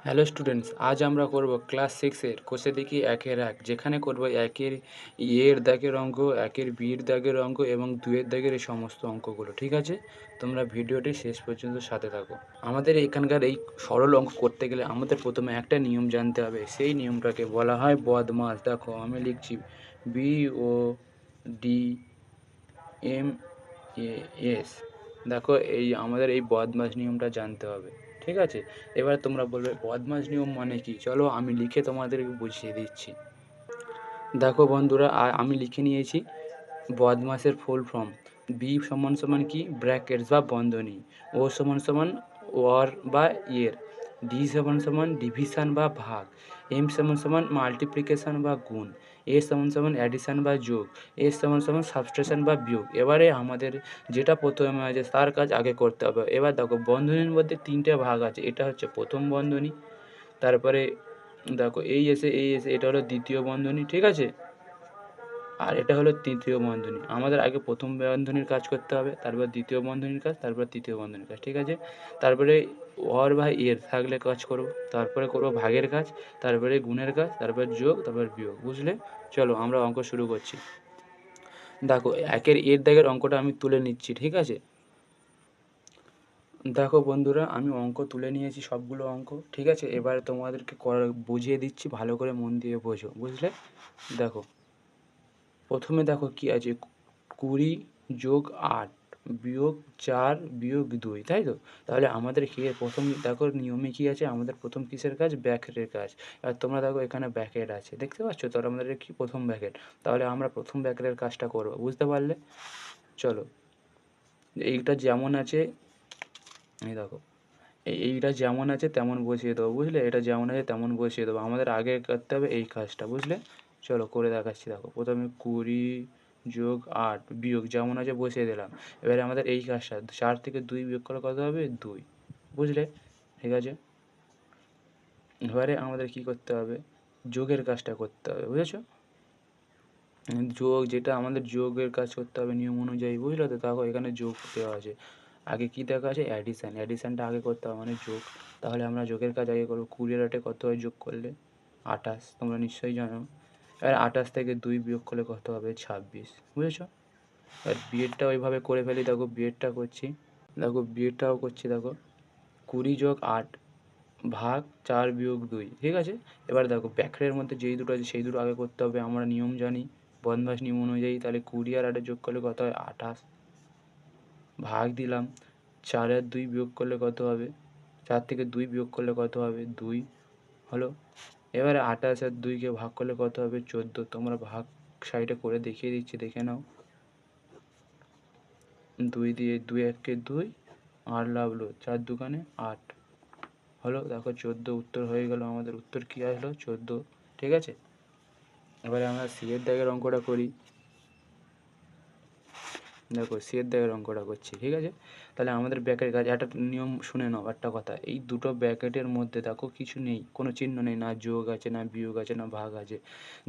Hello students, আজ আমরা করব ক্লাস সিক্সের কোষে দেখি একের এক, যেখানে করব একের এর দাগের অঙ্ক, একের বির দাগের অঙ্ক এবং দুয়ের দাগের এই সমস্ত অঙ্কগুলো। ঠিক আছে, তোমরা ভিডিওটি শেষ পর্যন্ত সাথে থাকো। আমাদের এখানকার এই সরল অঙ্ক করতে গেলে আমাদের প্রথমে একটা নিয়ম জানতে হবে, সেই নিয়মটাকে বলা হয় বদমাস। দেখো আমি লিখছি BODMAS। দেখো এই আমাদের এই বদমাস নিয়মটা জানতে হবে। ঠিক আছে, এবার তোমরা বলবে বদমাস নিয়ম মানে কি? চলো আমি লিখে তোমাদেরকে বুঝিয়ে দিচ্ছি। দেখো বন্ধুরা, আমি লিখে নিয়েছি বদমাসের ফুল ফর্ম। বি সমান সমান কি? ব্র্যাকেটস বা বন্ধনী। ও সমান সমান ওর বা ইয়ের। ডি সমান সমান ডিভিশন বা ভাগ। এম সমান সমান মাল্টিপ্লিকেশন বা গুণ। এ সমান সমান অ্যাডিশন বা যোগ। এস সমান সমান সাবস্ট্রেশন বা বিয়োগ। এবারে আমাদের যেটা প্রথমে আছে তার কাজ আগে করতে হবে। এবার দেখো বন্ধনীর মধ্যে তিনটে ভাগ আছে, এটা হচ্ছে প্রথম বন্ধনী। তারপরে দেখো এই এসে এটা হলো দ্বিতীয় বন্ধনী। ঠিক আছে, আর এটা হলো তৃতীয় বন্ধনী। আমাদের আগে প্রথম বন্ধনীর কাজ করতে হবে, তারপর দ্বিতীয় বন্ধনীর কাজ, তারপর তৃতীয় বন্ধনীর কাজ। ঠিক আছে, তারপরে অর বা এর থাকলে কাজ করব, তারপরে করব ভাগের কাজ, তারপরে গুণের কাজ, তারপর যোগ, তারপর বিয়োগ। বুঝলে? চলো আমরা অঙ্ক শুরু করছি। দেখো একের এর দাগের অঙ্কটা আমি তুলে নিচ্ছি। ঠিক আছে, দেখো বন্ধুরা, আমি অঙ্ক তুলে নিয়েছি সবগুলো অঙ্ক। ঠিক আছে, এবার তোমাদেরকে বুঝিয়ে দিচ্ছি, ভালো করে মন দিয়ে বোঝো। বুঝলে? দেখো প্রথমে দেখো কি আছে, 20 যোগ 8 বিয়োগ 4 বিয়োগ 2, তাই তো? তাহলে আমাদের কি প্রথম দেখো নিয়মে কি আছে, আমাদের প্রথম কিসের কাজ? ব্র্যাকেটের কাজ। আর তোমরা দেখো এখানে ব্র্যাকেট আছে, দেখতে পাচ্ছ? তাহলে আমাদের কি প্রথম ব্র্যাকেট, তাহলে আমরা প্রথম ব্র্যাকেটের কাজটা করব। বুঝতে পারলে? চলো, এইটা যেমন আছে, এই দেখো এইটা যেমন আছে তেমন বসিয়ে দেবো। বুঝলে? এটা যেমন আছে তেমন বসিয়ে দেবো, আমাদের আগে করতে হবে এই কাজটা। বুঝলে? চলো করে দেখাচ্ছি। দেখো প্রথমে 20 যোগ 8 বিয়োগ যেমন আছে বসিয়ে দিলাম। এবারে আমাদের এই কাজটা 4 থেকে 2 বিয়োগ করলে কত হবে? 2। বুঝলে? ঠিক আছে, এবারে আমাদের কি করতে হবে? যোগের কাজটা করতে হবে। বুঝেছো? যোগ, যেটা আমাদের যোগের কাজ করতে হবে নিয়ম অনুযায়ী। বুঝলে তো? দেখো এখানে যোগ দেওয়া আছে, আগে কি দেখা আছে? অ্যাডিশান। অ্যাডিশানটা আগে করতে হবে, মানে যোগ। তাহলে আমরা যোগের কাজ আগে করবো। 20 আর 8 কত হয় যোগ করলে? 28, তোমরা নিশ্চয়ই জানো। এবার 28 থেকে 2 বিয়োগ করলে কত হবে? 26। বুঝেছো? আর বিয়েরটা ওইভাবে করে ফেলি। দেখো বিয়েরটা করছি, দেখো বিয়েরটাও করছি। দেখো 20 যোগ 8 ভাগ 4 বিয়োগ 2। ঠিক আছে, এবার দেখো ব্যাকরের মধ্যে যেই দুটো আছে সেই দুটো আগে করতে হবে, আমরা নিয়ম জানি বদমাস নিয়ম অনুযায়ী। তাহলে 20 আর 8 যোগ করলে কত হয়? 28। ভাগ দিলাম, 4 আর 2 বিয়োগ করলে কত হবে? 4 থেকে 2 বিয়োগ করলে কত হবে? 2 হলো। এবারে 28 আর 2কে ভাগ করলে কত হবে? 14। তোমরা ভাগ সাইডে করে দেখিয়ে দিচ্ছি, দেখে নাও। 2 দিয়ে 2 একে 2, 8 লাভলো, 4 দুগুণে 8 হলো। দেখো 14 উত্তর হয়ে গেল। আমাদের উত্তর কী আসলো? 14। ঠিক আছে, এবারে আমরা সি এর দাগের অঙ্কটা করি। দেখো সি এর দাগের অঙ্কটা করছি। ঠিক আছে, তাহলে আমাদের ব্র্যাকেটের কাজ একটা নিয়ম শুনে নাও। একটা কথা, এই দুটো ব্র্যাকেটের মধ্যে দেখো কিছু নেই, কোনো চিহ্ন নেই, না যোগ আছে, না বিয়োগ আছে, না ভাগ আছে।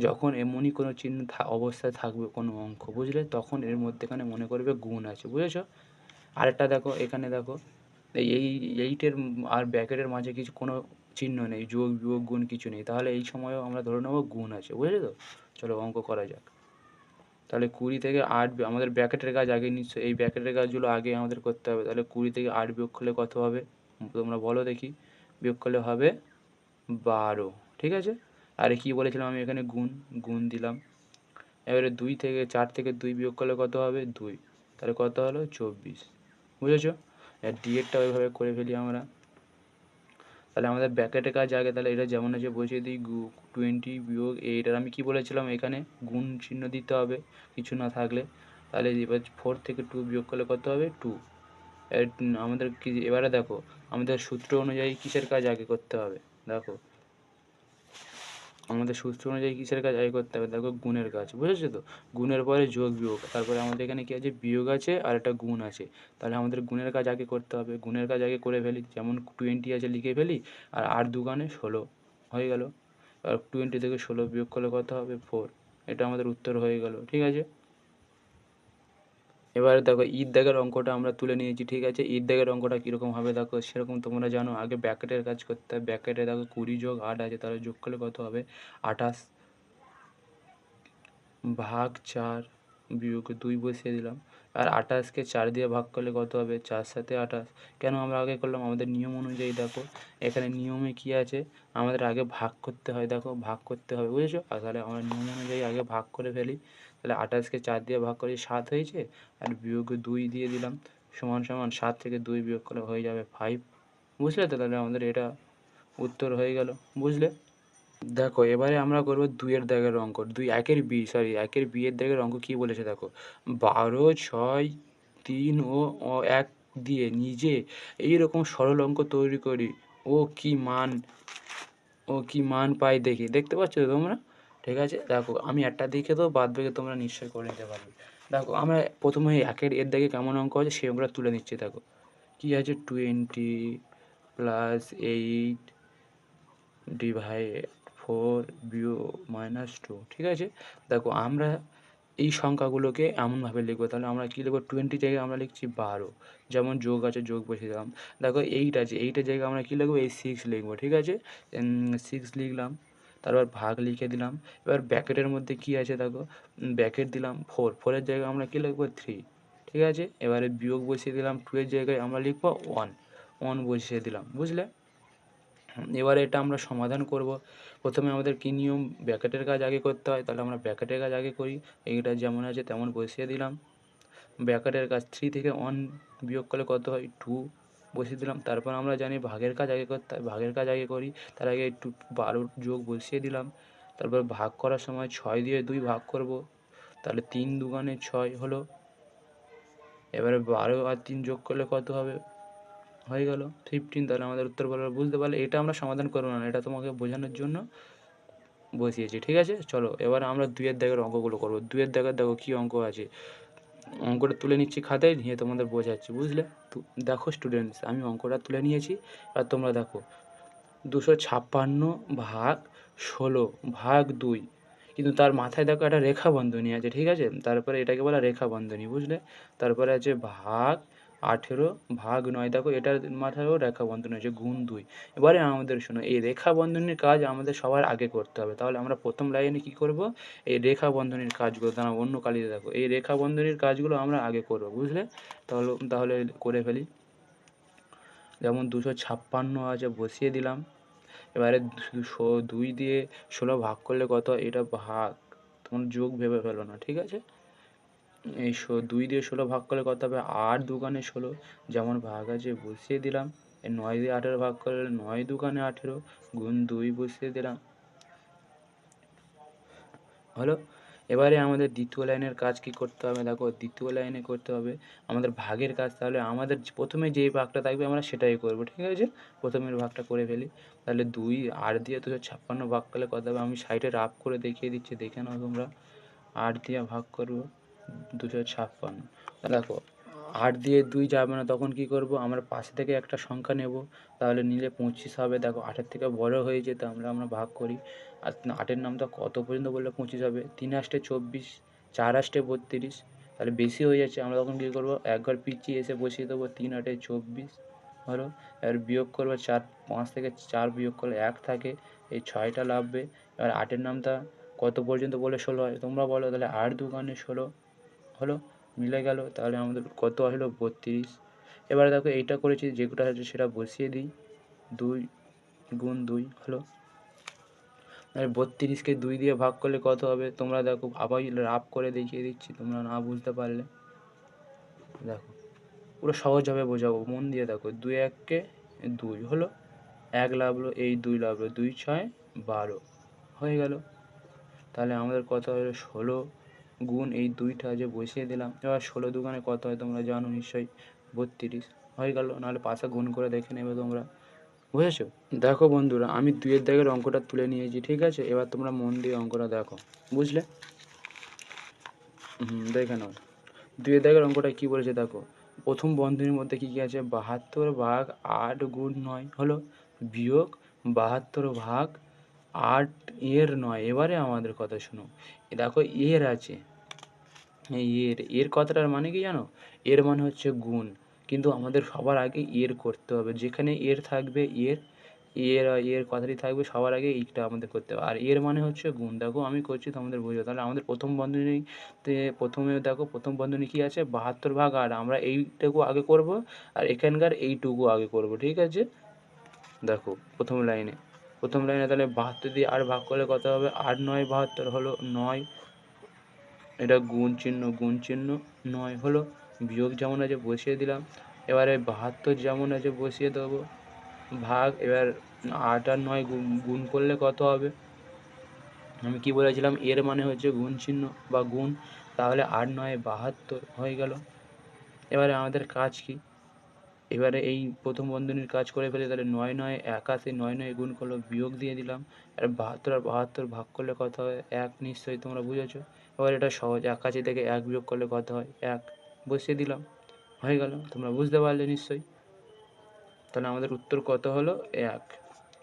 যখন এমনই কোনো চিহ্ন অবস্থায় থাকবে কোনো অঙ্ক, বুঝলে, তখন এর মধ্যেখানে মনে করবে গুণ আছে। বুঝেছো? আরেকটা দেখো, এখানে দেখো এই এইটের আর ব্র্যাকেটের মাঝে কিছু কোনো চিহ্ন নেই, যোগ বিয়োগ গুণ কিছু নেই, তাহলে এই সময়ও আমরা ধরে নেবো গুণ আছে। বুঝলে তো? চলো অঙ্ক করা যাক। তাহলে 20 থেকে 8 আমাদের ব্র্যাকেটের কাজ আগে নিশ্চয়ই, এই ব্র্যাকেটের কাজগুলো আগে আমাদের করতে হবে। তাহলে 20 থেকে 8 বিয়োগ করলে কত হবে? তোমরা বলো দেখি। বিয়োগ করলে হবে 12। ঠিক আছে, আরে কি বলেছিলাম আমি? এখানে গুণ, গুণ দিলাম। এবারে 4 থেকে 2 বিয়োগ করলে কত হবে? 2। তাহলে কত হলো? 24। বুঝেছো? আর ডি এরটা ওইভাবে করে ফেলি আমরা। তাহলে আমাদের ব্র্যাকেটের কাজ আগে, তাহলে এটা যেমন আছে বসিয়ে দিই। 20 বিয়োগ 8, আর আমি কী বলেছিলাম? এখানে গুণ চিহ্ন দিতে হবে কিছু না থাকলে। তাহলে এবার 4 থেকে 2 বিয়োগ করলে কত হবে? 2। আমাদের কি এবারে দেখো, আমাদের সূত্র অনুযায়ী কিসের কাজ আগে করতে হবে? দেখো আমাদের সূত্র অনুযায়ী কিসের কাজ আগে করতে হবে? দেখো গুণের কাজ। বুঝেছো তো? গুণের পরে যোগ বিয়োগ, তারপরে আমাদের এখানে কী আছে? বিয়োগ আছে আর একটা গুণ আছে। তাহলে আমাদের গুণের কাজ আগে করতে হবে। গুণের কাজ আগে করে ফেলি, যেমন 20 আছে লিখে ফেলি, আর 8 দুগুণে 16 হয়ে গেল। আর 20 থেকে 16 বিয়োগ করলে কত হবে? 4। এটা আমাদের উত্তর হয়ে গেল। ঠিক আছে, এবারে দেখো ঈদ দাগের অঙ্কটা আমরা তুলে নিয়েছি, ঠিক আছে? ঈদ দাগের অঙ্কটা কীরকম হবে দেখো, সেরকম তোমরা জানো আগে ব্র্যাকেটের কাজ করতে হয়। ব্র্যাকেটে দেখো 20 যোগ 8 আছে, তাহলে যোগ করলে কত হবে? 28 ভাগ 4 বিয়োগ 2 বসিয়ে দিলাম। আর 28কে 4 দিয়ে ভাগ করলে কত হবে? 4 7 28। কেন আমরা আগে করলাম? আমাদের নিয়ম অনুযায়ী দেখো, এখানে নিয়মে কী আছে? আমাদের আগে ভাগ করতে হয়, দেখো ভাগ করতে হবে, বুঝেছো? আর তাহলে আমরা নিয়ম অনুযায়ী আগে ভাগ করে ফেলি। তাহলে 28কে 4 দিয়ে ভাগ করি 7 হয়েছে, আর বিয়োগ 2 দিয়ে দিলাম, সমান সমান 7 থেকে 2 বিয়োগ করলে হয়ে যাবে 5। বুঝলে তো? তাহলে আমাদের এটা উত্তর হয়ে গেল, বুঝলে? দেখো এবারে আমরা করবো 2 এর দাগের অঙ্ক। 2 1 বি, সরি 1 বি এর দাগের অঙ্ক কী বলেছে দেখো, 12 6 3 ও 1 দিয়ে নিজে এইরকম সরল অঙ্ক তৈরি করি, ও কি মান ও কি মান পাই দেখি। দেখতে পাচ্ছ তো তোমরা? ঠিক আছে, দেখো আমি একটা দেখে দেবো, বাদ বাকি তোমরা নিশ্চয়ই করে নিতে পারবে। দেখো আমরা প্রথমে এর দাগে কেমন অঙ্ক আছে সেই অঙ্কটা তুলে নিচ্ছি। দেখো কী আছে, 20 প্লাস 8 ডিভাইড 4 -2, ঠিক আছে? দেখো আমরা এই সংখ্যাগুলোকে এমনভাবে লিখবো, তাহলে আমরা কী লিখবো? 20 জায়গায় আমরা লিখছি 12, যেমন যোগ আছে যোগ বসিয়ে দিলাম। দেখো 8 আছে, 8 এর জায়গায় আমরা কী লিখবো? এই 6 লিখবো, ঠিক আছে? 6 লিখলাম, তারপর ভাগ লিখে দিলাম। এবার ব্র্যাকেটের মধ্যে কী আছে দেখো, ব্র্যাকেট দিলাম 4, 4 এর জায়গায় আমরা কী লিখবো? 3, ঠিক আছে? এবারে বিয়োগ বসিয়ে দিলাম, 2 এর জায়গায় আমরা লিখবো 1, 1 বসিয়ে দিলাম, বুঝলে? এবারে এটা আমরা সমাধান করব। প্রথমে আমাদের কী নিয়ম? ব্র্যাকেটের কাজ আগে করতে হয়, তাহলে আমরা ব্র্যাকেটের কাজ আগে করি। এইটা যেমন আছে তেমন বসিয়ে দিলাম। ব্র্যাকেটের কাজ 3 থেকে 1 বিয়োগ করলে কত হয়? 2 বসিয়ে দিলাম। তারপর আমরা জানি ভাগের কাজ আগে করতে হয়, ভাগের কাজ আগে করি। তার আগে একটু 12 যোগ বসিয়ে দিলাম। তারপর ভাগ করার সময় 6 দিয়ে 2 ভাগ করব, তাহলে 3 দুগুণে 6 হলো। এবারে 12 আর 3 যোগ করলে কত হবে? হয়ে গেল 15। তাহলে আমাদের উত্তর বলবে, বুঝতে পারলে? এটা আমরা সমাধান করবো না, এটা তোমাকে বোঝানোর জন্য বসিয়েছি, ঠিক আছে? চলো এবার আমরা 2 এর দাগের অঙ্কগুলো করবো। 2 এর দাগের দেখো কী অঙ্ক আছে, অঙ্কটা তুলে নিচ্ছি খাতায়, নিয়ে তোমাদের বোঝাচ্ছি, বুঝলে? তো দেখো স্টুডেন্টস, আমি অঙ্কটা তুলে নিয়েছি, আর তোমরা দেখো 256 ভাগ 16 ভাগ 2, কিন্তু তার মাথায় দেখো একটা রেখা বন্ধনী আছে, ঠিক আছে? তারপরে এটাকে বলা রেখা বন্ধনী, বুঝলে? তারপরে আছে ভাগ 18 ভাগ 9, দেখো এটার মাথায়ও রেখা বন্ধনী আছে, গুণ 2। এবারে আমাদের শোনো, এই রেখা বন্ধনীর কাজ আমাদের সবার আগে করতে হবে। তাহলে আমরা প্রথম লাইনে কী করব? এই রেখা বন্ধনীর কাজগুলো, দাঁড়াও অন্য কালিতে দেখো, এই রেখা বন্ধনীর কাজগুলো আমরা আগে করব, বুঝলে? তাহলে করে ফেলি। যেমন 256 আছে, বসিয়ে দিলাম। এবারে 2 দিয়ে 16 ভাগ করলে কত হয়? এটা ভাগ, তোমরা যোগ ভেবে ফেলো না, ঠিক আছে? এই 2 দিয়ে 16 ভাগ করলে কত হবে? 8 দুগুণে 16, যেমন ভাগ আছে বসিয়ে দিলাম। এই 9 দিয়ে 18 ভাগ করলে 9 দুগুণে 18, গুণ 2 বসিয়ে দিলাম, হলো? এবারে আমাদের দ্বিতীয় লাইনের কাজ কি করতে হবে? দেখো দ্বিতীয় লাইনে করতে হবে আমাদের ভাগের কাজ। তাহলে আমাদের প্রথমে যেই ভাগটা থাকবে আমরা সেটাই করব, ঠিক আছে? প্রথমের ভাগটা করে ফেলি। তাহলে 2 8 দিয়ে 256 ভাগ করলে কত হবে? আমি সাইডে রাফ করে দেখিয়ে দিচ্ছি, দেখে নাও তোমরা। 8 দিয়ে ভাগ করব 256। দেখো 8 দিয়ে 2 যাবে না, তখন কি করব? আমরা পাশে থেকে একটা সংখ্যা নেব, তাহলে নিলে 25 হবে। দেখো 8 এর থেকে বড় হয়ে যেতে আমরা ভাগ করি। আর 8 এর নামটা কত পর্যন্ত বললে 25 হবে? 3 আষ্টে 24, 4 আষ্টে 32, তাহলে বেশি হয়ে যাচ্ছে। আমরা তখন কী করব? এক ঘর পিছিয়ে এসে বসিয়ে দেবো 3 8 24, হলো? এবার বিয়োগ করবো 4, 5 থেকে 4 বিয়োগ করলে 1 থাকে, এই 6টা লাভবে। এবার 8 এর নামটা কত পর্যন্ত বললে 16 হয়? তোমরা বলো। তাহলে 8 দুগুণে 16, হলো? মিলে গেল। তাহলে আমাদের কত হলো? 32। এবারে দেখো এইটা করেছি, যেটা আছে সেটা বসিয়ে দিই, 2 গুণ 2, হলো? আর 32কে 2 দিয়ে ভাগ করলে কত হবে? তোমরা দেখো, আবার রাফ করে দেখিয়ে দিচ্ছি, তোমরা না বুঝতে পারলে। দেখো পুরো সহজভাবে বোঝাবো, মন দিয়ে দেখো। 2 1-কে 2, হলো? 1 লাভলো, এই 2 লাভলো, 2 6 12, হয়ে গেল। তাহলে আমাদের কত হলো? 16 গুণ এই 2টা যে বসিয়ে দিলাম। এবার 16 দুগুণে কত হয় তোমরা জানো নিশ্চয়ই? 32, হয়ে গেল। নাহলে পাশে গুণ করে দেখে নেবে তোমরা, বুঝেছো? দেখো বন্ধুরা, আমি 2 এর দাগের অঙ্কটা তুলে নিয়েছি, ঠিক আছে? এবার তোমরা মন দিয়ে অঙ্কটা দেখো, বুঝলে? দেখে নাও 2 এর দাগের অঙ্কটা কী বলেছে দেখো। প্রথম বন্ধনীর মধ্যে কী কী আছে? 72 ভাগ 8 গুণ 9, হলো? বিয়োগ 72 ভাগ 8 এর 9। এবারে আমাদের কথা শোনো, দেখো এর আছে, এই এর কথাটার মানে কি জানো? এর মানে হচ্ছে গুণ। কিন্তু আমাদের সবার আগে এর করতে হবে। যেখানে এর থাকবে এর কথাটি থাকবে সবার আগে এইটা আমাদের করতে হবে। আর এর মানে হচ্ছে গুণ। দেখো আমি করছি তোমাদের বোঝাতে। তাহলে আমাদের প্রথম বন্ধনীতে ১ম এ দেখো প্রথম বন্ধনী কি আছে? ৭২/৮ আমরা এইটুকু আগে করব আর এখানকার এইটুকু আগে করব। ঠিক আছে? দেখো প্রথম লাইনে তাহলে ৭২ দিয়ে ৮ ভাগ করলে কত হবে? ৮-৯ ৭২ হলো ৯। এটা গুণ চিহ্ন ৯ হলো। বিয়োগ যেমন আছে বসিয়ে দিলাম। এবারে ৭২ যেমন আছে বসিয়ে দেবো। ভাগ এবার ৮ আর ৯ গুণ করলে কত হবে? আমি কি বলেছিলাম? এর মানে হচ্ছে গুণ চিহ্ন বা গুণ। তাহলে ৮-৯ ৭২ হয়ে গেল। এবারে আমাদের কাজ কি? এবারে এই প্রথম বন্ধনীর কাজ করে ফেলি। তাহলে ৯-৯ ৮১, ৯-৯ গুণ করলে বিয়োগ দিয়ে দিলাম। আর ৭২ আর ৭২ ভাগ করলে কত হয়? ১ নিশ্চয়ই তোমরা বুঝেছো। এবার এটা সহজ। ৮১ থেকে ১ বিয়োগ করলে কত হয়? ১ বসিয়ে দিলাম। হয়ে গেল। তোমরা বুঝতে পারলে নিশ্চয়ই। তাহলে আমাদের উত্তর কত হলো? ১।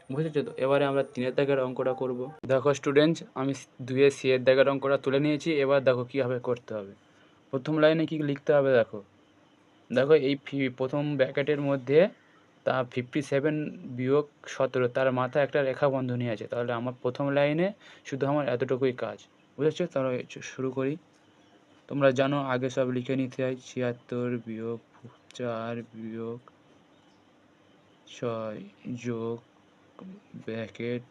বুঝেছো তো? এবারে আমরা ৩ এর দাগের অঙ্কটা করব। দেখো স্টুডেন্টস, আমি ২ এর সি এর দাগের অঙ্কটা তুলে নিয়েছি। এবার দেখো কীভাবে করতে হবে। প্রথম লাইনে কী লিখতে হবে দেখো। দেখো এই প্রথম ব্র্যাকেটের মধ্যে তা 57 বিয়োগ 17 তার মাথায় একটা রেখা বন্ধনী আছে। তাহলে আমার প্রথম লাইনে শুধু আমার এতটুকুই কাজ। বুঝেছো? তাহলে শুরু করি। তোমরা জানো আগে সব লিখে নিতে হয়। ৭৬ বিয়োগ ৪ বিয়োগ ৬ যোগ ব্র্যাকেট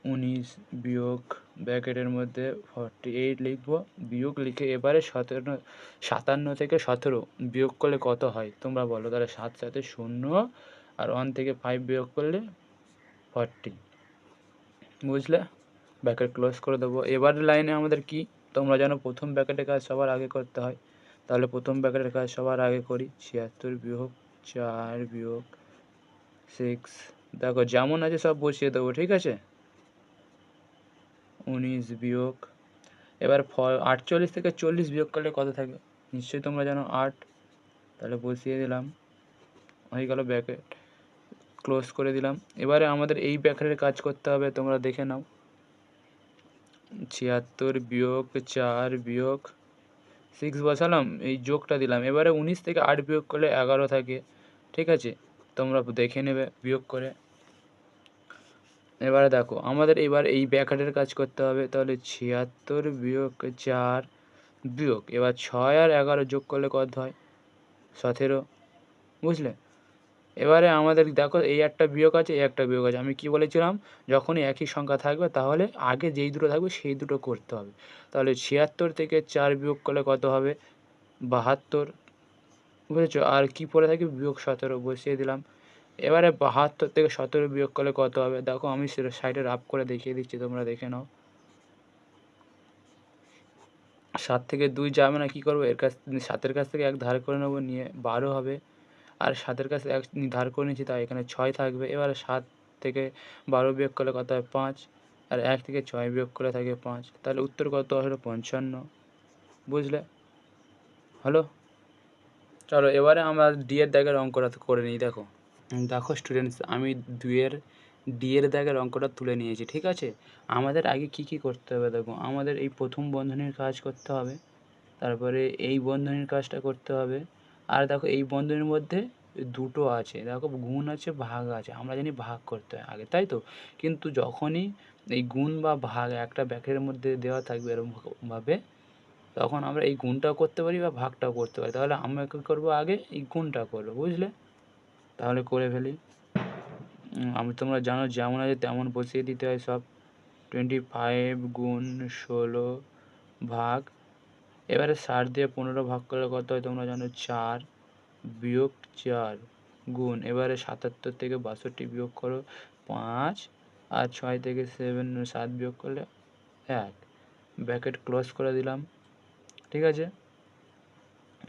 ১৯ বিয়োগ ব্র্যাকেটের মধ্যে 48 লিখব। বিয়োগ লিখে এবারে ৫৭ থেকে ১৭ বিয়োগ করলে কত হয় তোমরা বলো? তাহলে ৭ ৭ শূন্য আর 1 থেকে 5 বিয়োগ করলে 40। বুঝলে? ব্র্যাকেট ক্লোজ করে দেবো। এবারের লাইনে আমাদের কি? তোমরা জানো প্রথম ব্র্যাকেটের কাজ সবার আগে করতে হয়। তাহলে প্রথম ব্র্যাকেটের কাজ সবার আগে করি। ৭৬ বিয়োগ ৪ বিয়োগ 6 দেখো যেমন আছে সব বসিয়ে দেবো। ঠিক আছে? ১৯ বিয়োগ এবার ৪৮ থেকে ৪০ বিয়োগ করলে কত থাকে? নিশ্চয়ই তোমরা জানো ৮। তাহলে বসিয়ে দিলাম। হয়ে গেল, ব্র্যাকেট ক্লোজ করে দিলাম। এবারে আমাদের এই ব্র্যাকেটের কাজ করতে হবে। তোমরা দেখে নাও। ৭৬ বিয়োগ ৪ বিয়োগ 6 বসালাম, এই যোগটা দিলাম। এবারে ১৯ থেকে ৮ বিয়োগ করলে ১১ থাকে। ঠিক আছে? তোমরা দেখে নেবে বিয়োগ করে। এবারে দেখো আমাদের এবার এই ব্র্যাকেটের কাজ করতে হবে। তাহলে ৭৬ বিয়োগ ৪ বিয়োগ এবার ৬ আর ১১ যোগ করলে কত হয়? ১৭। বুঝলে? এবারে আমাদের দেখো এই একটা বিয়োগ আছে, এই একটা বিয়োগ আছে। আমি কি বলেছিলাম? যখনই একই সংখ্যা থাকবে তাহলে আগে যেই দুটো থাকবে সেই দুটো করতে হবে। তাহলে ৭৬ থেকে ৪ বিয়োগ করলে কত হবে? ৭২। বুঝেছো? আর কি পড়ে থাকি? বিয়োগ ১৭ বসিয়ে দিলাম। এবারে ৭২ থেকে ১৭ বিয়োগ করলে কত হবে? দেখো আমি সেটা সাইডে রাফ করে দেখিয়ে দিচ্ছি, তোমরা দেখে নাও। ৭ থেকে ২ যাবে না, কী করবো? ৭-এর কাছ থেকে ১ ধার করে নেবো, নিয়ে ১২ হবে। আর ৭-এর কাছে ১ ধার করে নিয়েছি, তাই এখানে ৬ থাকবে। এবারে ৭ থেকে ১২ বিয়োগ করলে কত হয়? ৫। আর ১ থেকে ৬ বিয়োগ করলে থাকে ৫। তাহলে উত্তর কত হলো? ৫৫। বুঝলে? হলো? চলো এবারে আমরা ডি এর দাগের অঙ্কটা করে নিই। দেখো দেখো স্টুডেন্টস, আমি ২ এর ডি এর দাগের অঙ্কটা তুলে নিয়েছি। ঠিক আছে? আমাদের আগে কি কি করতে হবে দেখো। আমাদের এই প্রথম বন্ধনীর কাজ করতে হবে। তারপরে এই বন্ধনীর কাজটা করতে হবে। আর দেখো এই বন্ধনীর মধ্যে দুটো আছে। দেখো গুণ আছে, ভাগ আছে। আমরা জানি ভাগ করতে হয় আগে, তাই তো? কিন্তু যখনই এই গুণ বা ভাগ একটা ব্র্যাকেটের মধ্যে দেওয়া থাকবে এরকমভাবে, তখন আমরা এই গুণটাও করতে পারি বা ভাগটাও করতে পারি। তাহলে আমরা কী করবো? আগে এই গুণটা করবো। বুঝলে? তাহলে করে ফেলি। তোমরা জানো যেমন আছে তেমন বসিয়ে দিতে হয় সব। 25 গুণ 16 ভাগ এবারে 60 দিয়ে 15 ভাগ করলে কত হয় তোমরা জানো? 4 বিয়োগ 4 গুণ এবারে 77 থেকে 62 বিয়োগ করো 5 আর 6 থেকে 7 বিয়োগ করলে 1। ব্র্যাকেট ক্লোজ করে দিলাম। ঠিক আছে?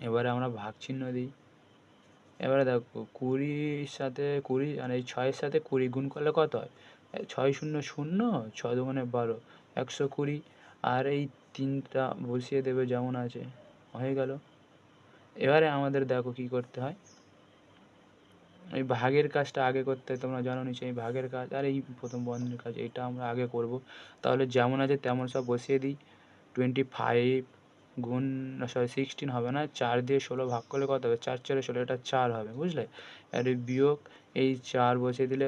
এবারে আমরা ভাগ চিহ্ন দিই। এবারে দেখো 20-র সাথে 20 আর এই 6-এর সাথে 20 গুণ করলে কত হয়? 6 শূন্য শূন্য, 6 দুগুণে 12, 120। আর এই 3টা বসিয়ে দেবে যেমন আছে। হয়ে গেল। এবারে আমাদের দেখো কী করতে হয়। এই ভাগের কাজটা আগে করতে হয়, তোমরা জানো নিশ্চয়ই। এই ভাগের কাজ আর এই প্রথম বন্ধনীর কাজ এইটা আমরা আগে করব। তাহলে যেমন আছে তেমন সব বসিয়ে দিই। 25 গুণ 16 হবে না, 4 দিয়ে 16 ভাগ করলে কত হবে? 4 4 16, এটা 4 হবে, বুঝলে? আর বিয়োগ এই 4 বসিয়ে দিলে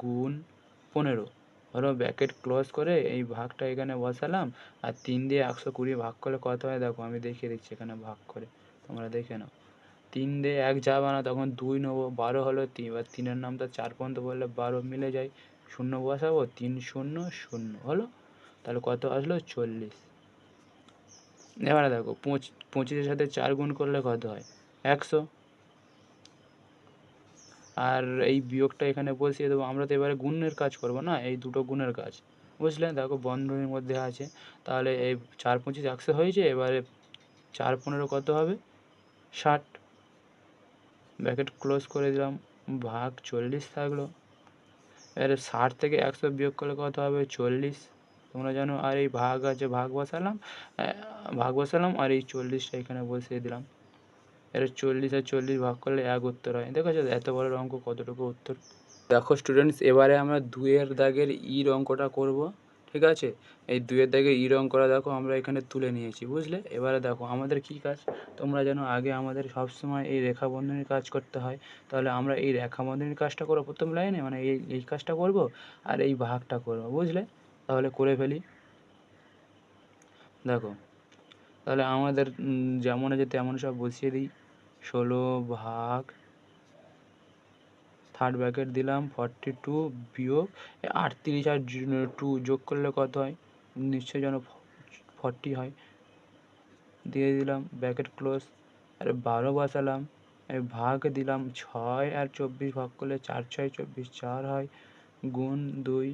গুণ 15 হলো। ব্র্যাকেট ক্লোজ করে এই ভাগটা এখানে বসালাম, আর 3 দিয়ে 120 ভাগ করলে কত হয় দেখো, আমি দেখিয়ে দিচ্ছি এখানে ভাগ করে, তোমরা দেখে নাও। 3 দিয়ে 1 যাবে না, তখন 2 নেবো, 12 হলো। এবার 3-এর নামটা 4 পর্যন্ত বললে 12 মিলে যায়, শূন্য বসাবো, 3 0 0 হলো। তাহলে কত আসলো? 40। এবারে দেখো 25-এর সাথে 4 গুণ করলে কত হয়? 100। আর এই বিয়োগটা এখানে বসিয়ে দেবো। আমরা তো এবারে গুণের কাজ করব না, এই দুটো গুণের কাজ, বুঝলে? দেখো বন্ধনীর মধ্যে আছে, তাহলে এই 4 25 100 হয়েছে। এবারে 4 15 কত হবে? 60। ব্র্যাকেট ক্লোজ করে দিলাম, ভাগ 40 থাকলো। এবারে 60 থেকে 100 বিয়োগ করলে কত হবে? 40, তোমরা জানো। আর এই ভাগ আছে, ভাগ বসালাম, আর এই 40টা এখানে বসিয়ে দিলাম। এবার 40 আর 40 ভাগ করলে 1 উত্তর হয়। দেখেছো এত বড় অঙ্ক কতটুকু উত্তর? দেখো স্টুডেন্টস, এবারে আমরা 2-এর দাগের ইর অঙ্কটা করব, ঠিক আছে? এই 2-এর দাগের ইর অঙ্কটা দেখো আমরা এখানে তুলে নিয়েছি, বুঝলে? এবারে দেখো আমাদের কি কাজ, তোমরা জানো আগে আমাদের সবসময় এই রেখা বন্ধনীর কাজ করতে হয়। তাহলে আমরা এই রেখা বন্ধনীর কাজটা করবো প্রথম লাইনে, মানে এই কাজটা করব, আর এই ভাগটা করব, বুঝলে? তাহলে করে ফেলি। দেখো তাহলে আমাদের যেমন আছে তেমন সব বসিয়ে দিই। 16 ভাগ, থার্ড ব্র্যাকেট দিলাম 42 বিয়োগ 38 আর 2 যোগ করলে কত হয়? নিশ্চয়ই যেন 40 হয়, দিয়ে দিলাম ব্র্যাকেট ক্লোজ। আর 12 বসালাম, ভাগ দিলাম 6 আর 24 ভাগ করলে 4 6 24, 4 হয়, গুণ 2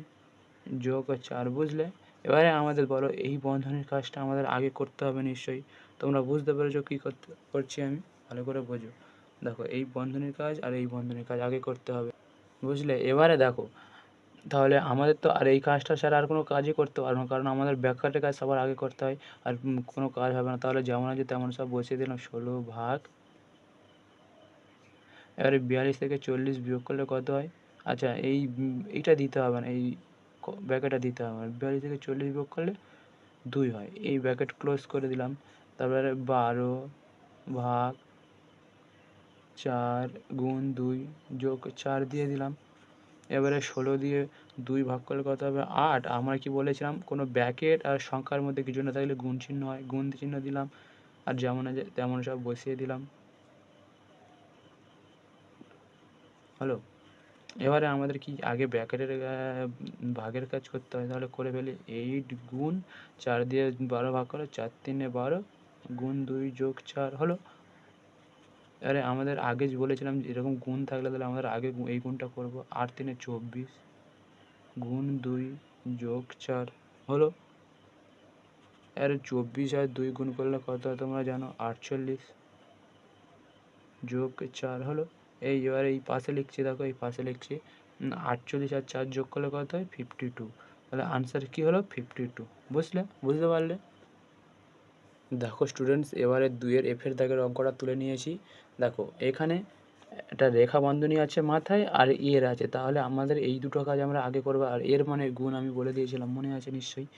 যোগ 4, বুঝলে? এবারে আমাদের বলো এই বন্ধনীর কাজটা আমাদের আগে করতে হবে নিশ্চয়ই। তোমরা বুঝতে পেরেছো কী করছি আমি? ভালো করে বোঝো। দেখো এই বন্ধনীর কাজ আর এই বন্ধনীর কাজ আগে করতে হবে, বুঝলে? এবারে দেখো তাহলে আমাদের তো আর এই কাজটা ছাড়া আর কোনো কাজই করতে পারবো না, কারণ আমাদের ব্যাকআউটের কাজ সবার আগে করতে হয়, আর কোনো কাজ হবে না। তাহলে যেমন আছে তেমন সব বসিয়ে দিলাম। 16 ভাগ, এবারে 42 থেকে 40 বিয়োগ করলে কত হয়? আচ্ছা এইটা দিতে হবে না, এই ব্র্যাকেটটা দিতে হবে না। 42 থেকে 40 বিয়োগ করলে 2 হয়, এই ব্র্যাকেট ক্লোজ করে দিলাম। তারপরে 12 ভাগ 4 গুণ 2 যোগ 4 দিয়ে দিলাম। এবারে 16 দিয়ে 2 ভাগ করলে কত হবে? 8। আমরা কি বলেছিলাম, কোনো ব্র্যাকেট আর সংখ্যার মধ্যে কিছু না থাকলে গুণ চিহ্ন হয়, গুণ চিহ্ন দিলাম, আর যেমন আছে তেমন সব বসিয়ে দিলাম। হলো। এবারে আমাদের কি আগে ব্র্যাকেটের ভাগের কাজ করতে হয়, তাহলে করে ফেলি। 8 গুণ 4 দিয়ে 12 ভাগ করো, 4 3 12 গুণ 2 যোগ 4 হলো। এবারে আমাদের আগে বলেছিলাম যে এরকম গুণ থাকলে তাহলে আমাদের আগে এই গুণটা করবো। 8 3 24 গুণ 2 যোগ 4 হলো। এবারে 24 আর 2 গুণ করলে কত হয় তোমরা জানো? 48 যোগ 4 হলো। এবার এই পাশে লিখছি, দেখো এই পাশে লিখছি 48 আর 4 যোগ করলে কত হয়? 52। তাহলে আনসার কী হলো? 52, বুঝতে পারলে? দেখো স্টুডেন্টস, এবারে 2-এর এফের দাগের অঙ্কটা তুলে নিয়েছি। দেখো এখানে একটা রেখা বন্ধনী আছে মাথায়, আর এর আছে, তাহলে আমাদের এই দুটো কাজ আমরা আগে করবো। আর এর মানে গুণ আমি বলে দিয়েছিলাম, মনে আছে নিশ্চয়ই?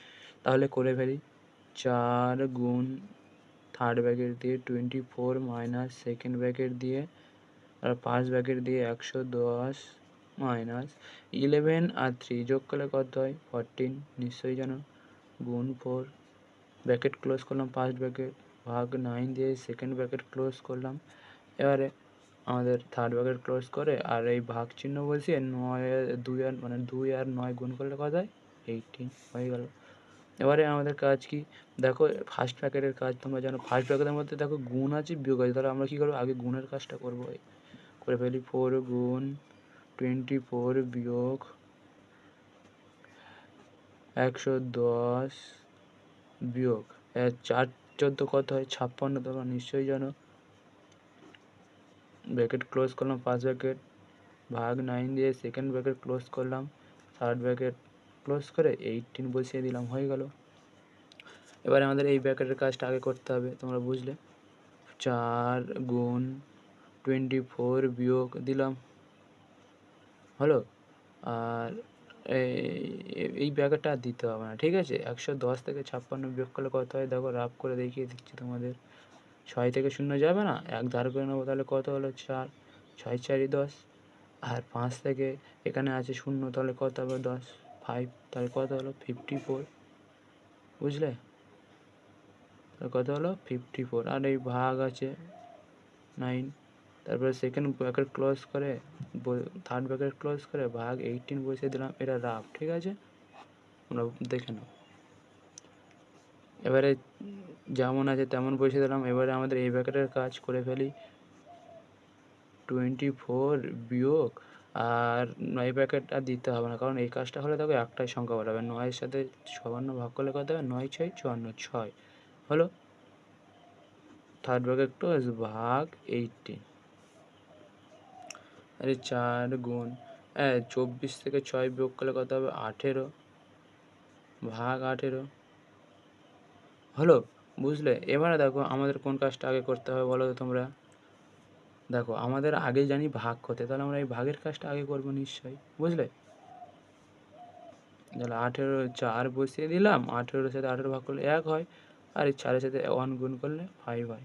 তাহলে করে ফেলি। 4 গুণ থার্ড ব্র্যাকেট দিয়ে 24 মাইনাস সেকেন্ড ব্র্যাকেট দিয়ে আর 5 ব্র্যাকেট দিয়ে 110 মাইনাস 11 আর 3 যোগ করলে কত হয়? 14, নিশ্চয়ই জানো। গুণ 4, ব্র্যাকেট ক্লোজ করলাম, 5 ব্র্যাকেট, ভাগ 9 দিয়ে সেকেন্ড ব্র্যাকেট ক্লোজ করলাম। এবারে আমাদের থার্ড ব্র্যাকেট ক্লোজ করে আর এই ভাগ চিহ্ন বসিয়ে 2 আর 9 গুণ করলে কত হয়? 18 হয়ে গেল। এবারে আমাদের কাজ কি? দেখো ফার্স্ট ব্র্যাকেটের কাজ তোমরা জানো, ফার্স্ট ব্র্যাকেটের মধ্যে দেখো গুণ আছে বিয়োগ আছে, তাহলে আমরা কী করবো? আগে গুণের কাজটা করবো। করে ফেলি। 4 গুণ 24 বিয়োগ 110 বিয়োগ 4 14 কত হয়? 56, তোমরা নিশ্চয়ই জানো। ব্র্যাকেট ক্লোজ করলাম, 5 ব্র্যাকেট, ভাগ 9 দিয়ে সেকেন্ড ব্র্যাকেট ক্লোজ করলাম, থার্ড ব্র্যাকেট ক্লোজ করে 18 বসিয়ে দিলাম, হয়ে গেল। এবারে আমাদের এই ব্র্যাকেটের কাজটা আগে করতে হবে, তোমরা বুঝলে। 4 গুণ 24 বিয়োগ দিলাম, হলো। আর এই ব্যাকেটটা আর দিতে হবে না, ঠিক আছে। 110 থেকে 56 বিয়োগ করলে কত হয় দেখো, রাফ করে দেখিয়ে দিচ্ছি তোমাদের। 6 থেকে 0 যাবে না, এক ধার করে নেবো, তাহলে কত হলো 4, 6 4ই 10। আর 5 থেকে এখানে আছে 0, তাহলে কত হবে 10, 5, তাহলে কত হলো 54, বুঝলে। তাহলে কত হলো 54। আর এই ভাগ আছে 9, তারপরে সেকেন্ড ব্র্যাকেট ক্লোজ করে থার্ড ব্র্যাকেট ক্লোজ করে ভাগ 18 বসিয়ে দিলাম। এটা রাফ, ঠিক আছে, তোমরা দেখে নাও। এবারে যেমন আছে তেমন বসিয়ে দিলাম। এবারে আমাদের এই ব্র্যাকেটের কাজ করে ফেলি। 24 বিয়োগ আর 9 ব্র্যাকেট আর দিতে হবে না, কারণ এই কাজটা হলে দেখো একটাই সংখ্যা বলা হবে। 9-এর সাথে 54 ভাগ করলে কত হবে, 9 6 54, 6 হলো। থার্ড ব্র্যাকেট ক্লোজ ভাগ 18। আরে 4 গুণ 24 থেকে 6 বিয়োগ করলে কত হবে, 18 ভাগ 18 হলো, বুঝলে। এবারে দেখো আমাদের কোন কাজটা আগে করতে হবে বলো তো তোমরা। দেখো আমাদের আগে জানি ভাগ করতে, তাহলে আমরা এই ভাগের কাজটা আগে করবো নিশ্চয়ই, বুঝলে। তাহলে 18 4 বসিয়ে দিলাম, 18-এর সাথে 18 ভাগ করলে 1 হয়, আর এই 4-এর সাথে 1 গুণ করলে 5 হয়,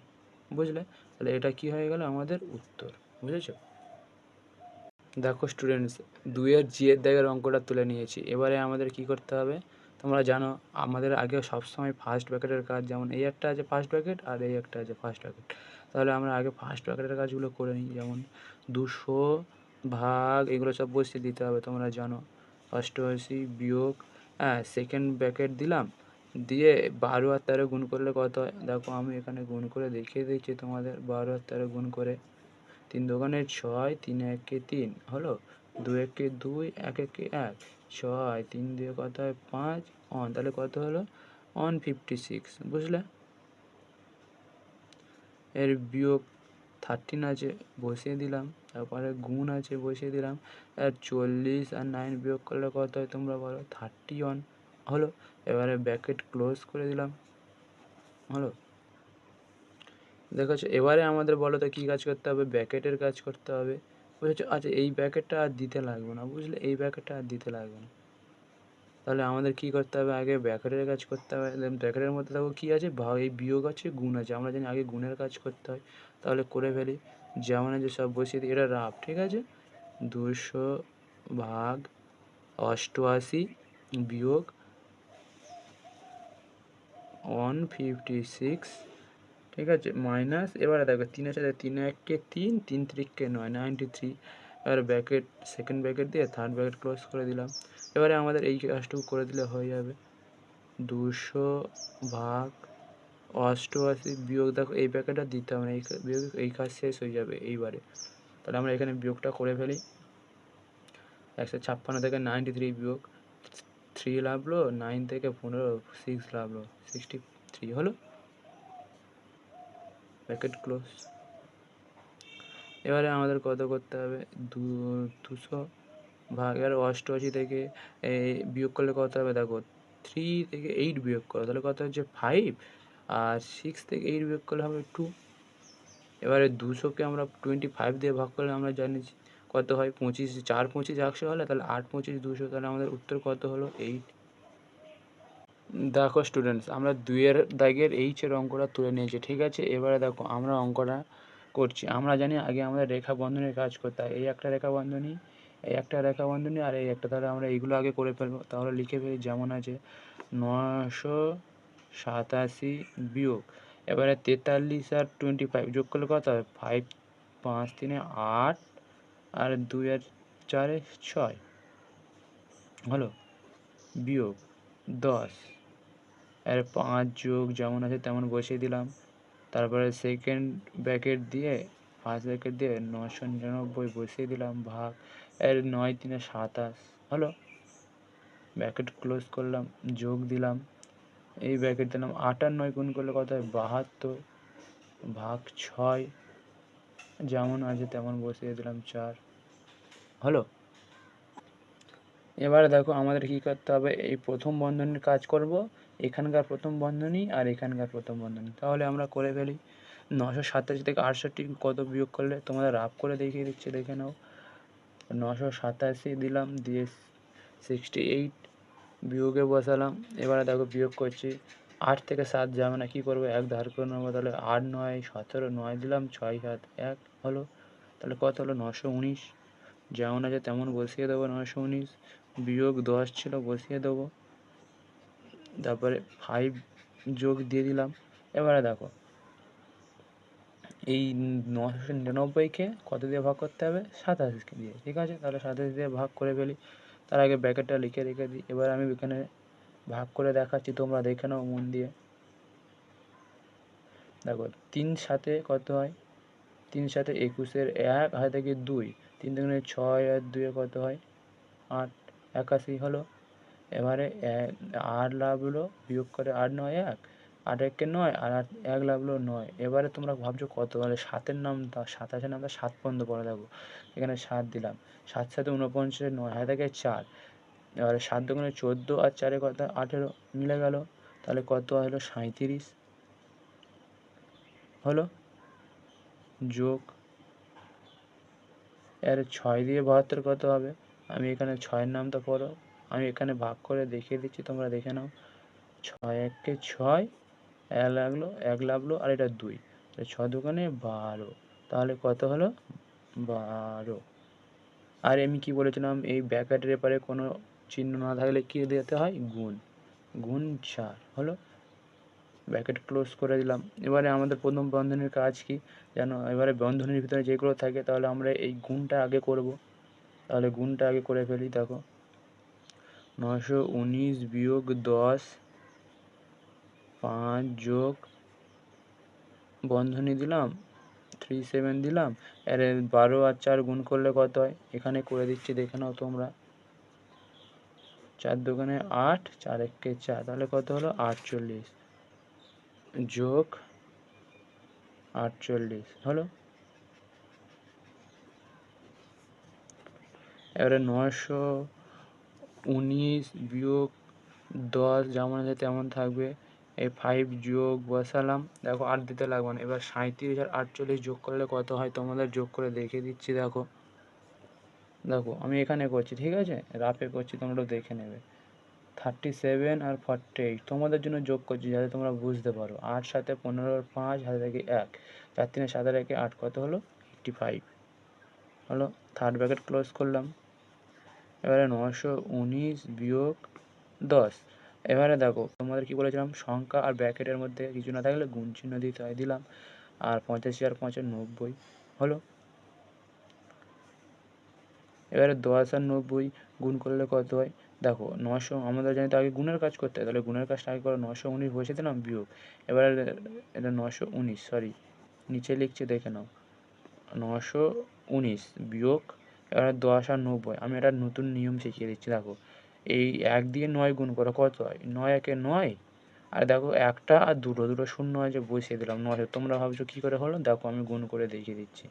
বুঝলে। তাহলে এটা কি হয়ে গেল আমাদের উত্তর, বুঝেছো। দেখো স্টুডেন্টস, 2-এর জি-এর দাগের অঙ্কটা তুলে নিয়েছি। এবারে আমাদের কি করতে হবে, তোমরা জানো আমাদের আগে সবসময় ফার্স্ট ব্র্যাকেটের কাজ, যেমন এই একটা আছে ফার্স্ট ব্র্যাকেট আর এই একটা আছে ফার্স্ট ব্র্যাকেট, তাহলে আমরা আগে ফার্স্ট ব্র্যাকেটের কাজগুলো করে নিই। যেমন 200 ভাগ এগুলো সব বসিয়ে দিতে হবে, তোমরা জানো। 88 বিয়োগ সেকেন্ড ব্র্যাকেট দিলাম, দিয়ে 12 আর 13 গুণ করলে কত হয় দেখো, আমি এখানে গুণ করে দেখিয়ে দিচ্ছি তোমাদের। 12 আর 13 গুণ করে 3 দোকানে 6, 3 একে 3 হলো, 2 একে 2, 1 একে 1, 6, 3 দিয়ে কত হয় 5 অন, তাহলে কত হলো 156, বুঝলে। এর বিয়োগ 13 আছে বসিয়ে দিলাম, তারপরে গুণ আছে বসিয়ে দিলাম। আর 40 আর 9 বিয়োগ করলে কত হয় তোমরা বলো, 31 হলো। এবারে ব্র্যাকেট ক্লোজ করে দিলাম, হলো। দেখেছো, এবারে আমাদের বলো তো কী কাজ করতে হবে, ব্র্যাকেটের কাজ করতে হবে, বুঝেছো। আচ্ছা এই ব্র্যাকেটটা আর দিতে লাগবে না, বুঝলে, এই ব্র্যাকেটটা আর দিতে লাগবে না। তাহলে আমাদের কী করতে হবে, আগে ব্র্যাকেটের কাজ করতে হবে। ব্র্যাকেটের মধ্যে দেখো কী আছে, ভাগ, এই বিয়োগ আছে, গুণ আছে, আমরা জানি আগে গুণের কাজ করতে হয়। তাহলে করে ফেলি, যেমন আছে সব বসিয়ে দিই। এটা রাফ, ঠিক আছে। 200 ভাগ 88 বিয়োগ 156, ঠিক আছে, মাইনাস। এবারে দেখো 3-এর সাথে 3 একে 3, 3 3-কে 9, 93। এবার ব্র্যাকেট সেকেন্ড ব্র্যাকেট দিয়ে থার্ড ব্র্যাকেট ক্লোজ করে দিলাম। এবারে আমাদের এই কাজটুকু করে দিলে হয়ে যাবে। 200 ভাগ 88 বিয়োগ, দেখো এই ব্র্যাকেটটা দিতে হবে না, এই বিয়োগ, এই কাজ শেষ হয়ে যাবে এইবারে। তাহলে আমরা এখানে বিয়োগটা করে ফেলি। 156 থেকে 93 বিয়োগ 3 লাভলো, 9 থেকে 15 6 লাভলো, 63 হলো, ব্র্যাকেট ক্লোজ। এবারে আমাদের কত করতে হবে, 200 ভাগ, এবারে 88 থেকে এই বিয়োগ করলে কত হবে দেখো, 3 থেকে 8 বিয়োগ করো, তাহলে কত হচ্ছে 5, আর 6 থেকে 8 বিয়োগ করলে হবে 2। এবারে 200-কে আমরা 25 দিয়ে ভাগ করলে আমরা জানি কত হয়, 25, 4 25 100 হলে, তাহলে 8 25 200, তাহলে আমাদের উত্তর কত হলো 8। দেখো স্টুডেন্টস, আমরা 2-এর দাগের এইচের অঙ্কটা তুলে নিয়েছি, ঠিক আছে। এবারে দেখো আমরা অঙ্কটা করছি। আমরা জানি আগে আমাদের রেখা বন্ধনীর কাজ করতে হয়। এই একটা রেখা বন্ধনী, এই একটা রেখা বন্ধনী, আর এই একটা, তাহলে আমরা এইগুলো আগে করে ফেলবো। তাহলে লিখে ফেলি, যেমন আছে 987 বিয়োগ, এবারে 43 আর 25 যোগ করলে কত হবে, 5 5 3 8, আর 2 আর 4 6 হলো, বিয়োগ 10, এর 5 যোগ যেমন আছে তেমন বসিয়ে দিলাম। তারপরে সেকেন্ড ব্র্যাকেট দিয়ে ফার্স্ট ব্র্যাকেট দিয়ে 999 বসিয়ে দিলাম, ভাগ, এর 9 3 27 হলো, ব্র্যাকেট ক্লোজ করলাম, যোগ দিলাম, এই ব্র্যাকেট দিলাম। 8 আর 9 গুণ করলে কত হয় 72, ভাগ 6, যেমন আছে তেমন বসিয়ে দিলাম 4 হলো। এবারে দেখো আমাদের কী করতে হবে, এই প্রথম বন্ধনীর কাজ করব, এখানকার প্রথম বন্ধনী আর এখানকার প্রথম বন্ধনী। তাহলে আমরা করে ফেলি। 987 থেকে 68 কত বিয়োগ করলে, তোমাদের রাফ করে দেখিয়ে দিচ্ছি, দেখে নাও। 987 দিলাম, দিয়ে 68 বিয়োগে বসালাম। এবারে দেখো বিয়োগ করছি, 8 থেকে 7 যাবে না, কী করবো, 1 ধার করে নেবো। তাহলে 8 9 17, 9 দিলাম, 6 7 1 হলো। তাহলে কত হলো, 919। যেমন আছে তেমন বসিয়ে দেবো, 919 বিয়োগ 10 ছিল, বসিয়ে দেবো। তারপরে 5 যোগ দিয়ে দিলাম। এবারে দেখো এই 999কে কত দিয়ে ভাগ করতে হবে, 27 দিয়ে, ঠিক আছে। তাহলে 27 দিয়ে ভাগ করে ফেলি। তার আগে ব্র্যাকেটটা লিখে রেখে দিই। এবার আমি এখানে ভাগ করে দেখাচ্ছি, তোমরা দেখে নাও মন দিয়ে। দেখো 3 7 কত হয়, 3 7 21, 1 হাতে থেকে 2, 3 দুগুণে 6 আর 2 কত হয়, 8, 81 হলো। এবারে 8 লাগলো, বিয়োগ করে 8 9 1, 8 1 9 আর 1 লাগলো 9। এবারে তোমরা ভাবছো কত, মানে 7-এর নামটা, 27-এর নামটা 7 পর্যন্ত পড়ে, দেখো এখানে 7 দিলাম, 7 7 49, 9 হাতে থেকে 4। এবারে 7 দুগুণে 14 আর 4 কত, 18 মিলে গেল। তাহলে কত হলো, 37 হলো। যোগ এর 6 দিয়ে 72 কত হবে, আমি এখানে 6-এর নামটা পড়ো, আমি এখানে ভাগ করে দেখিয়ে দিচ্ছি, তোমরা দেখে নাও। 6 1 6, 1 লাগলো, 1 লাগলো আর এটা 2, 6 দুগুণে 12। তাহলে কত হলো, 12। আর আমি কি বলেছিলাম, এই ব্র্যাকেটের এপারে কোনো চিহ্ন না থাকলে কি দিতে হয়, গুণ, গুণ 4 হলো। ব্র্যাকেট ক্লোজ করে দিলাম। এবারে আমাদের প্রথম বন্ধনীর কাজ কি জানো, এবারে বন্ধনীর ভিতরে যেগুলো থাকে তাহলে আমরা এই গুণটা আগে করব। তাহলে গুণটা আগে করে ফেলি। দেখো 919 বিয়োগ 10, 5 যোগ বন্ধনী দিলাম 37 দিলাম, এর 12 আর 4 গুণ করলে কত হয়, এখানে করে দিচ্ছি, দেখে নাও তোমরা। 4 দুগুণে 8, 4 1 4, তাহলে কত হলো, 48 যোগ 48 হলো। এবারে 919 বিয়োগ 10 যেমন আছে তেমন থাকবে, এই 5 যোগ বসালাম, দেখো 8 দিতে লাগবে না। এবার 37 আর 48 যোগ করলে কত হয়, তোমাদের যোগ করে দেখিয়ে দিচ্ছি। দেখো দেখো আমি এখানে করছি, ঠিক আছে, রাফে করছি, তোমরা দেখে নেবে। 37 আর 48 তোমাদের জন্য যোগ করছি যাতে তোমরা বুঝতে পারো। 8 7 15, 5 হাতে থেকে 1, 4 3 7 আর 1 8, কত হলো, 85 হলো। থার্ড ব্র্যাকেট ক্লোজ করলাম। এবারে 919 বিয়োগ 10। এবারে দেখো তোমাদের কি বলেছিলাম, সংখ্যা আর ব্র্যাকেটের মধ্যে কিছু না থাকলে গুণ চিহ্ন দিতে হয়, দিলাম। আর 85 আর 5 90 হলো। এবারে 10 আর 90 গুণ করলে কত হয়, দেখো 900, আমাদের জানি তো আগে গুণের কাজ করতে হয়, তাহলে গুণের কাজটা আগে করো। 919 বসিয়ে দিলাম, বিয়োগ, এবারে এটা 919, সরি নিচে লিখছি, দেখে নাও। 919 বিয়োগ, এবারে 10 আর 90, আমি একটা নতুন নিয়ম শিখিয়ে দিচ্ছি। দেখো এই 1 দিয়ে 9 গুণ করো, কত হয়, 9 1 9, আর দেখো একটা আর দুটো দুটো শূন্য আছে, বসিয়ে দিলাম 900। তোমরা ভাবছো কী করে হলো, দেখো আমি গুণ করে দেখিয়ে দিচ্ছি।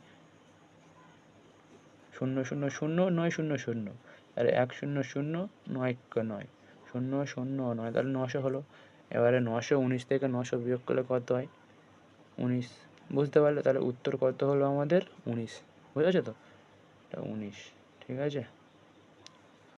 0 0 0 9 0 0, আর 1 0 0 9 9 0 0 9, তাহলে 900 হলো। এবারে 919 থেকে 900 বিয়োগ করলে কত হয়, 19। বুঝতে পারলে, তাহলে উত্তর কত হলো আমাদের, 19। বুঝেছো তো, এটা 19, ঠিক আছে।